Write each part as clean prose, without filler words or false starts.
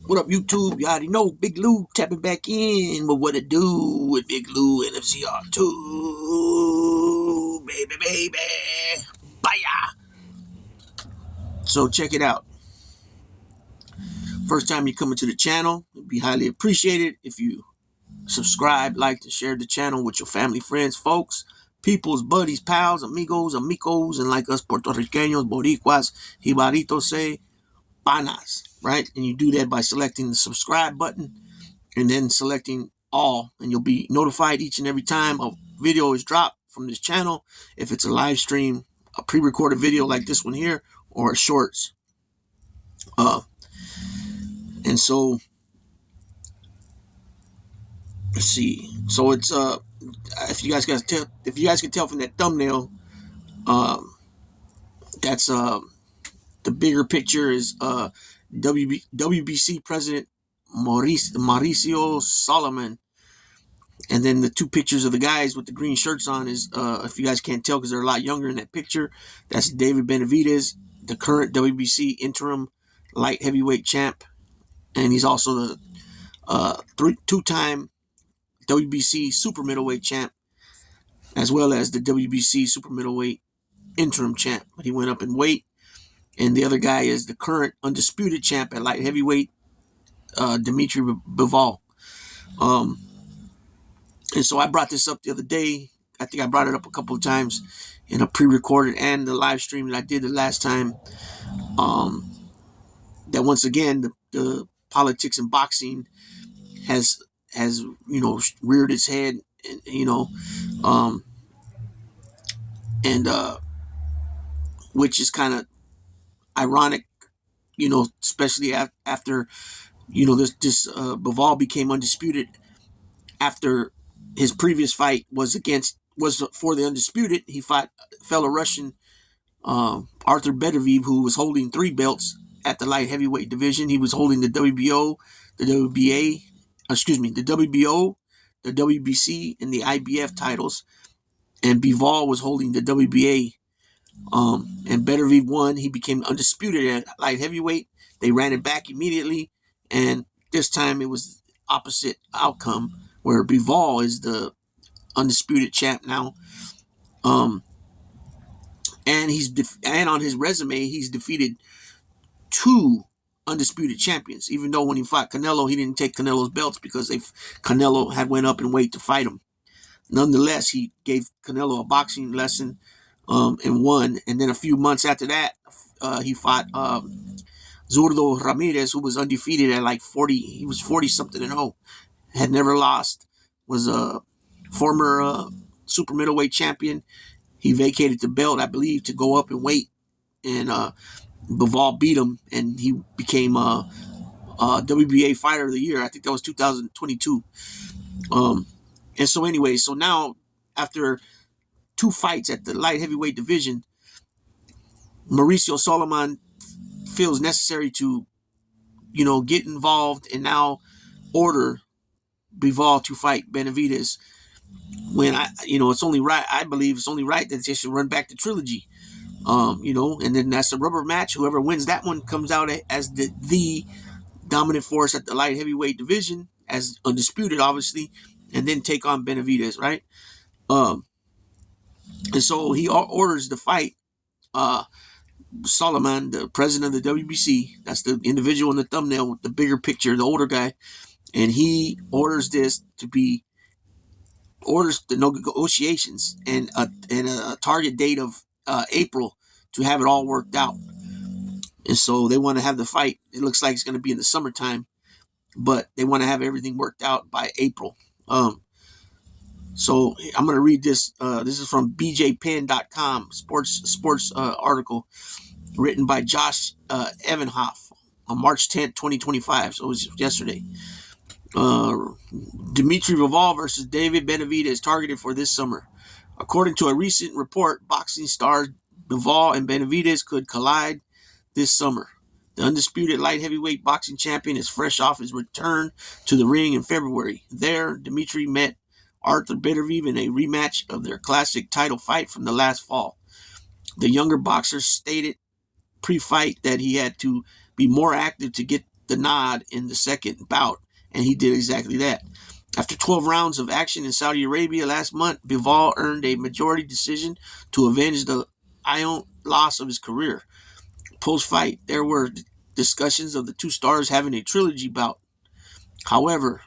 What up, YouTube? You already know Big Lou tapping back in. But what it do with Big Lou and FCR2? Baby. Bye. So check it out. First time you come into the channel, it'd be highly appreciated if you subscribe, like, and share the channel with your family, friends, folks, peoples, buddies, pals, amigos, and like us Puerto Ricanos, Boricuas, Jibaritos say, panas, right? And you do that by selecting the subscribe button and then selecting all, and you'll be notified each and every time a video is dropped from this channel, if it's a live stream, a pre-recorded video like this one here, or a shorts. And so let's see. So it's if you guys can tell from that thumbnail, that's the bigger picture is WBC President Mauricio Solomon. And then the two pictures of the guys with the green shirts on is, if you guys can't tell because they're a lot younger in that picture, that's David Benavidez, the current WBC interim light heavyweight champ. And he's also the two-time WBC super middleweight champ, as well as the WBC super middleweight interim champ. But he went up in weight. And the other guy is the current undisputed champ at light heavyweight, Dimitri Bivol. And so I brought this up the other day. I think I brought it up a couple of times in a pre-recorded and the live stream that I did the last time. That once again, the politics in boxing has reared its head, which is kind of ironic, especially after this Bivol became undisputed after his previous fight was for the undisputed. He fought fellow Russian Arthur Beterbiev, who was holding 3 belts at the light heavyweight division. He was holding the WBO, the WBA, the WBO, the WBC, and the IBF titles. And Bivol was holding the WBA. And Beterbiev won. He became undisputed at light heavyweight. They ran it back immediately, and this time it was opposite outcome, where Bivol is the undisputed champ now. And on his resume, he's defeated 2 undisputed champions, even though when he fought Canelo, he didn't take Canelo's belts because Canelo had went up in weight to fight him. Nonetheless, he gave Canelo a boxing lesson and won. And then a few months after that, he fought Zurdo Ramirez, who was undefeated at like 40. He was 40-something-0, had never lost, was a former super middleweight champion. He vacated the belt, I believe, to go up in weight, and Bivol beat him, and he became WBA Fighter of the Year. I think that was 2022. And so anyway, so now after 2 fights at the light heavyweight division, Mauricio Solomon feels necessary to, get involved and now order Bivol to fight Benavidez. When it's only right. I believe it's only right that they should run back the trilogy. And then that's a rubber match. Whoever wins that one comes out as the dominant force at the light heavyweight division, as undisputed, obviously, and then take on Benavidez, right? And so he orders the fight. Solomon, the president of the WBC, that's the individual in the thumbnail with the bigger picture, the older guy, and he orders the negotiations and a target date of April to have it all worked out. And so they want to have the fight. It looks like it's going to be in the summertime, but they want to have everything worked out by April. So I'm going to read this. This is from bjpen.com, sports article written by Josh Evanhoff on March 10th, 2025. So it was yesterday. Dimitri Bivol versus David Benavidez targeted for this summer. According to a recent report, boxing stars Bivol and Benavidez could collide this summer. The undisputed light heavyweight boxing champion is fresh off his return to the ring in February. There, Dimitri met Arthur Beterbiev in a rematch of their classic title fight from the last fall. The younger boxer stated pre-fight that he had to be more active to get the nod in the second bout, and he did exactly that. After 12 rounds of action in Saudi Arabia last month, Bivol earned a majority decision to avenge the iron loss of his career. Post-fight, there were discussions of the two stars having a trilogy bout. However,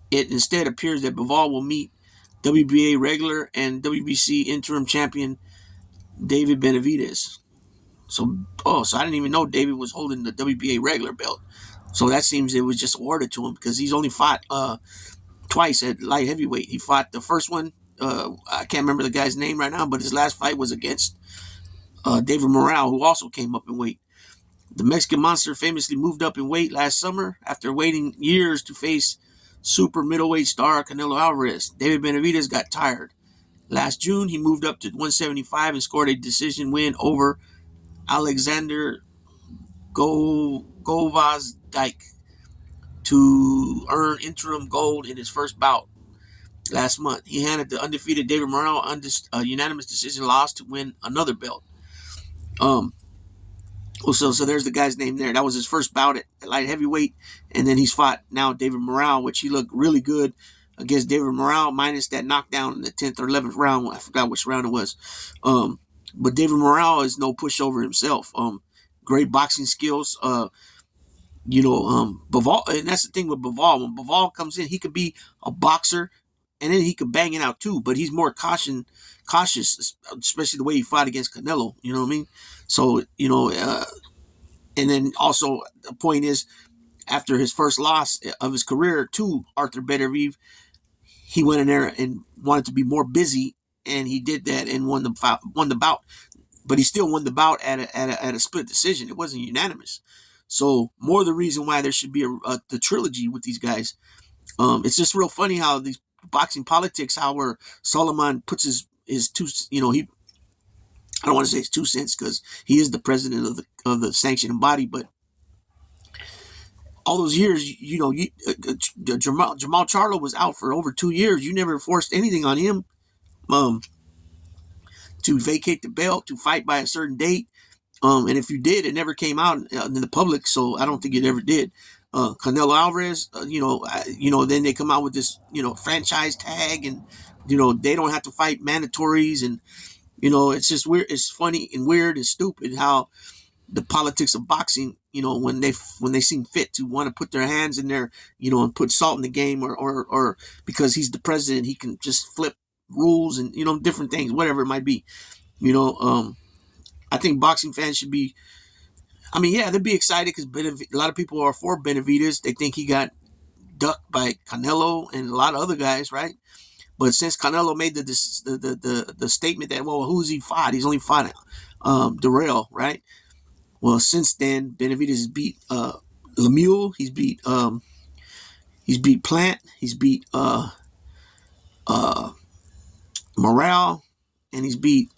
it instead appears that Bivol will meet WBA regular and WBC interim champion David Benavidez. So I didn't even know David was holding the WBA regular belt. So that seems it was just awarded to him because he's only fought twice at light heavyweight. He fought the first one. I can't remember the guy's name right now, but his last fight was against David Morale, who also came up in weight. The Mexican Monster famously moved up in weight last summer after waiting years to face super middleweight star Canelo Alvarez. David Benavidez got tired. Last June, he moved up to 175 and scored a decision win over Alexander Gvozdyk to earn interim gold in his first bout last month. He handed the undefeated David Morale a unanimous decision loss to win another belt. So there's the guy's name there. That was his first bout at light heavyweight, and then he's fought now David Morale, which he looked really good against David Morale, minus that knockdown in the 10th or 11th round. I forgot which round it was. But David Morale is no pushover himself. Great boxing skills. Bivol, and that's the thing with Bivol. When Bivol comes in, he could be a boxer, and then he could bang it out too. But he's more cautious, especially the way he fought against Canelo. You know what I mean? So and then also the point is, after his first loss of his career to Arthur Beterbiev, he went in there and wanted to be more busy, and he did that and won the bout. But he still won the bout at a split decision. It wasn't unanimous. So more the reason why there should be the trilogy with these guys. It's just real funny how these boxing politics, how where Solomon puts his two, I don't want to say his 2 cents because he is the president of the sanctioning body, but all those years, Jamal Charlo was out for over 2 years. You never forced anything on him to vacate the belt, to fight by a certain date. And if you did, it never came out in the public, so I don't think it ever did. Canelo Alvarez, then they come out with this, franchise tag, and they don't have to fight mandatories, and it's just weird. It's funny and weird and stupid how the politics of boxing, when they seem fit to want to put their hands in there, and put salt in the game, or because he's the president, he can just flip rules and different things, whatever it might be. I think boxing fans should be. I mean, yeah, they'd be excited because a lot of people are for Benavidez. They think he got ducked by Canelo and a lot of other guys, right? But since Canelo made the statement that, well, who's he fought? He's only fought Darrell, right? Well, since then, Benavidez has beat Lemieux. He's beat Plant. He's beat Morale, and he's beat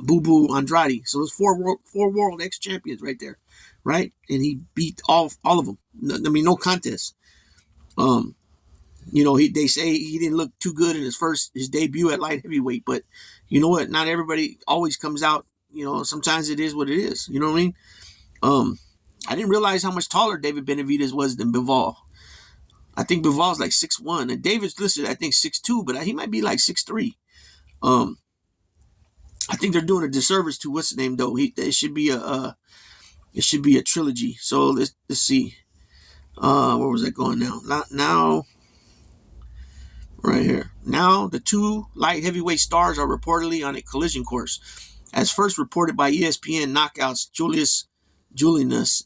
Boo Boo Andrade. So there's four world ex-champions right there, right? And he beat all of them. No contest. They say he didn't look too good in his debut at light heavyweight, but you know what? Not everybody always comes out. Sometimes it is what it is. You know what I mean? I didn't realize how much taller David Benavidez was than Bivol. I think Bivol's like 6'1", and David's listed, I think, 6'2", but he might be like 6'3". I think they're doing a disservice to what's the name though. It should be a trilogy. So let's see. Where was that going now? Now, right here. Now the two light heavyweight stars are reportedly on a collision course, as first reported by ESPN. Knockouts Julius Julianus.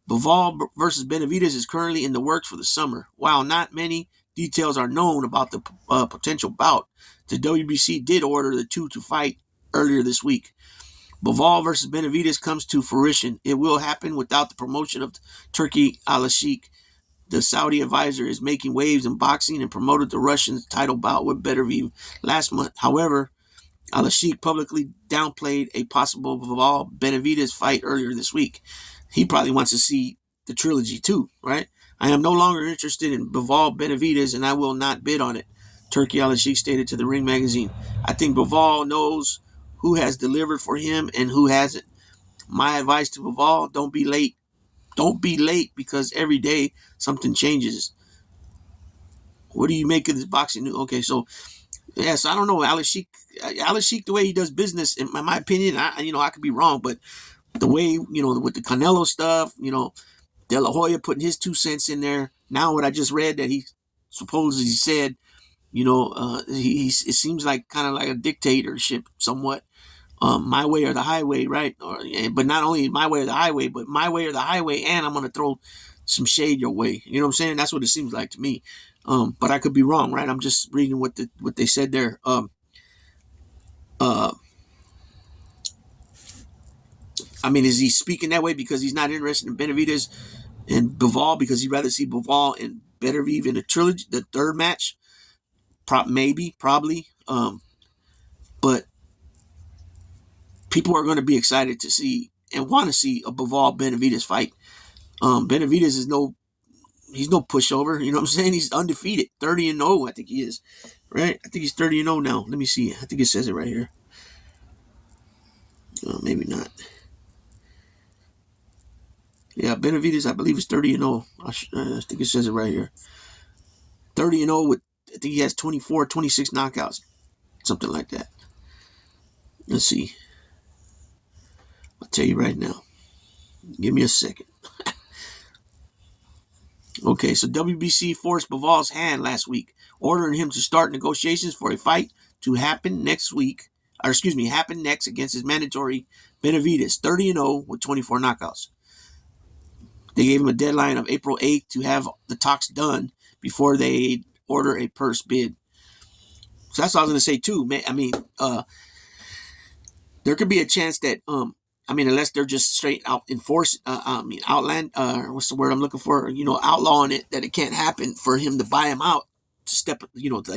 Bivol versus Benavidez is currently in the works for the summer. While not many details are known about the potential bout, the WBC did order the two to fight earlier this week. Bivol versus Benavidez comes to fruition. It will happen without the promotion of Turki Alashik. The Saudi advisor is making waves in boxing and promoted the Russian title bout with Beterbiev last month. However, Alashik publicly downplayed a possible Bivol-Benavidez fight earlier this week. He probably wants to see the trilogy too, right? I am no longer interested in Bivol-Benavidez, and I will not bid on it, Turki Alashik stated to the Ring magazine. I think Bivol knows who has delivered for him and who hasn't. My advice to Bivol: don't be late. Don't be late, because every day something changes. What do you make of this boxing news? Okay, so yes, I don't know, Alex Sheik, the way he does business, in my opinion, I could be wrong, but the way, with the Canelo stuff, De La Hoya putting his 2 cents in there. Now, what I just read that he supposedly said, it seems like kind of like a dictatorship somewhat. My way or the highway, right? But not only my way or the highway, but my way or the highway, and I'm gonna throw some shade your way. You know what I'm saying? That's what it seems like to me. But I could be wrong, right? I'm just reading what they said there. Uh, I mean, is he speaking that way because he's not interested in Benavidez and Bivol, because he'd rather see Bivol and Benavidez in the trilogy, the third match? Maybe, probably. But people are going to be excited to see and want to see a Bivol Benavidez fight. Benavidez he's no pushover. You know what I'm saying? He's undefeated, 30-0. I think he is, right? I think he's 30-0 now. Let me see. I think it says it right here. Maybe not. Yeah, Benavidez, I believe, is 30-0. I think it says it right here. 30-0 with, I think he has 24, 26 knockouts, something like that. Let's see. I'll tell you right now. Give me a second. Okay, so WBC forced Bivol's hand last week, ordering him to start negotiations for a fight to happen next week, happen next against his mandatory Benavidez, 30-0 with 24 knockouts. They gave him a deadline of April 8th to have the talks done before they order a purse bid. So that's what I was going to say too, man. I mean, there could be a chance that, unless they're just straight out outland, what's the word I'm looking for? Outlawing it, that it can't happen for him to buy him out, to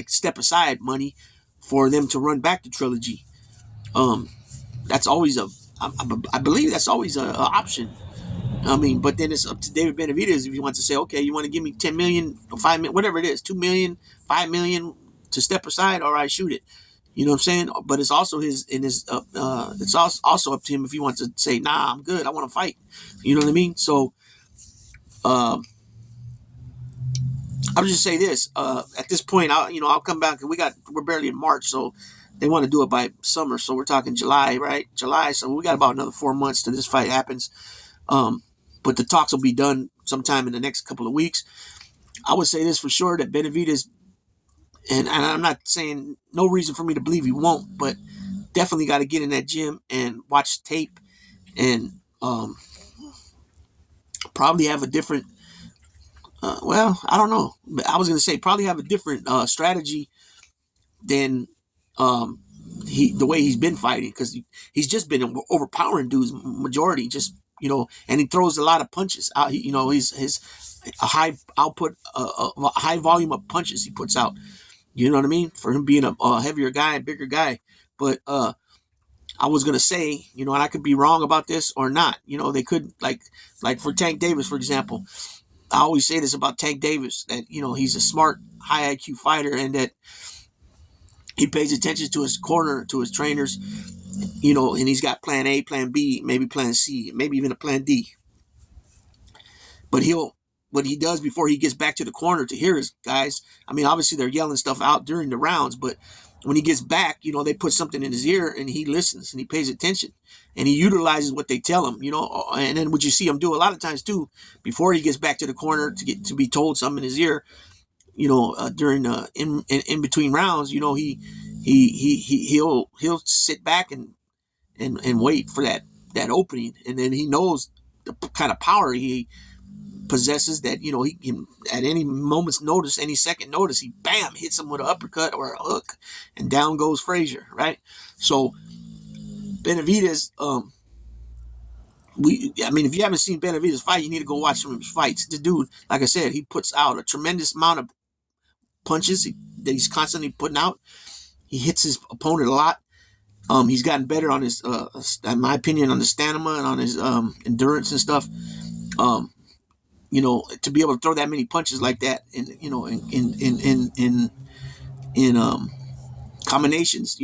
step aside money for them to run back the trilogy. That's always I believe that's always a option. I mean, but then it's up to David Benavidez if he wants to say, okay, you want to give me 10 million, 5 million, whatever it is, 2 million, 5 million to step aside. All right, shoot it. You know what I'm saying? But it's also it's also up to him if he wants to say, nah, I'm good. I want to fight. You know what I mean? So, I would just say this, at this point, I'll come back, and we're barely in March. So they want to do it by summer. So we're talking July, right? July. So we got about another 4 months till this fight happens. But the talks will be done sometime in the next couple of weeks. I would say this for sure, that Benavidez, and I'm not saying no reason for me to believe he won't, but definitely got to get in that gym and watch tape, and probably have a different, I don't know. But I was going to say probably have a different strategy than the way he's been fighting, because he's just been overpowering dudes majority, just, and he throws a lot of punches out. He's a high output, a high volume of punches he puts out. You know what I mean? For him being a heavier guy, bigger guy. But I was gonna say, and I could be wrong about this or not. They could, like for Tank Davis, for example. I always say this about Tank Davis, that he's a smart, high IQ fighter, and that he pays attention to his corner, to his trainers, and he's got plan A, plan B, maybe plan C, maybe even a plan D. But what he does before he gets back to the corner to hear his guys, I mean, obviously they're yelling stuff out during the rounds, but when he gets back, they put something in his ear, and he listens and he pays attention, and he utilizes what they tell him, and then what you see him do a lot of times too, before he gets back to the corner to be told something in his ear, during in between rounds, he'll sit back and wait for that opening, and then he knows the kind of power he possesses, that he can, at any moment's notice, any second notice, he bam hits him with an uppercut or a hook, and down goes Frazier, right? So Benavidez, if you haven't seen Benavidez fight, you need to go watch some of his fights. The dude, like I said, he puts out a tremendous amount of punches that he's constantly putting out. He hits his opponent a lot. He's gotten better on his, in my opinion, on the stamina and on his endurance and stuff. To be able to throw that many punches like that, in combinations,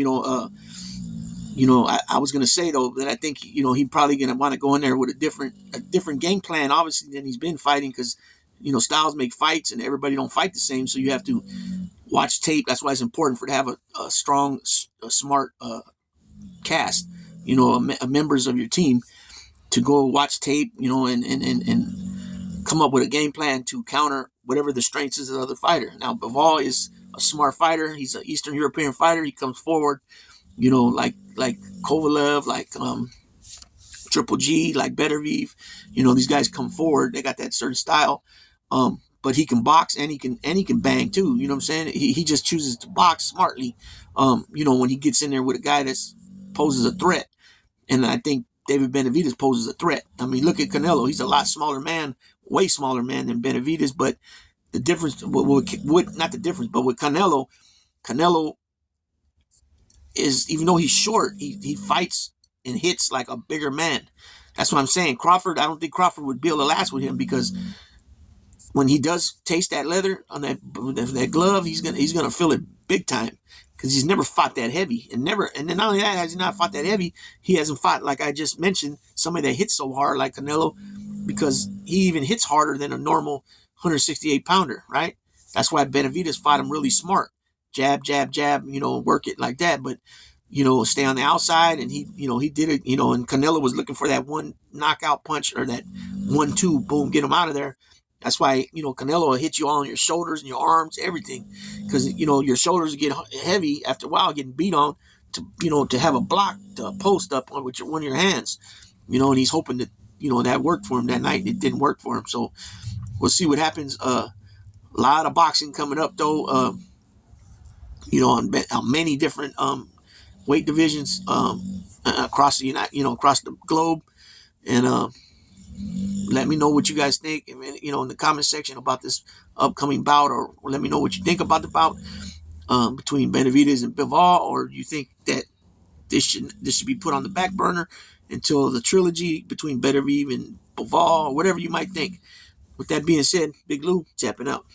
I was gonna say though that I think he probably gonna want to go in there with a different game plan, obviously, than he's been fighting, because styles make fights and everybody don't fight the same, so you have to watch tape. That's why it's important to have a strong, smart cast, members of your team to go watch tape, and come up with a game plan to counter whatever the strengths is of the other fighter. Now, Bivol is a smart fighter. He's an Eastern European fighter. He comes forward, like Kovalev, like Triple G, like Beterbiev. These guys come forward. They got that certain style. But he can box and he can bang too. You know what I'm saying? He just chooses to box smartly. When he gets in there with a guy that poses a threat. And I think David Benavidez poses a threat. I mean, look at Canelo. He's a lot smaller man, way smaller man than Benavidez. But the difference, not the difference, but with Canelo is, even though he's short, he fights and hits like a bigger man. That's what I'm saying. I don't think Crawford would be able to last with him, because when he does taste that leather on that glove, he's gonna feel it big time, because he's never fought that heavy, and then not only that, has he not fought that heavy, he hasn't fought, like I just mentioned, somebody that hits so hard like Canelo, because he even hits harder than a normal 168 pounder, right? That's why Benavidez fought him really smart, jab, jab, jab, work it like that, but stay on the outside, and he did it, and Canelo was looking for that one knockout punch, or that 1-2, boom, get him out of there. That's why, Canelo will hit you all on your shoulders and your arms, everything. Because, your shoulders get heavy after a while, getting beat on, to have a block, to post up on with one of your hands. And he's hoping that, that worked for him that night. It didn't work for him. So we'll see what happens. A lot of boxing coming up, though, on many different weight divisions across across the globe. And let me know what you guys think, in the comment section about this upcoming bout, or let me know what you think about the bout between Benavidez and Bivol, or you think that this should be put on the back burner until the trilogy between Beterbiev and Bivol, or whatever you might think. With that being said, Big Lou tapping out.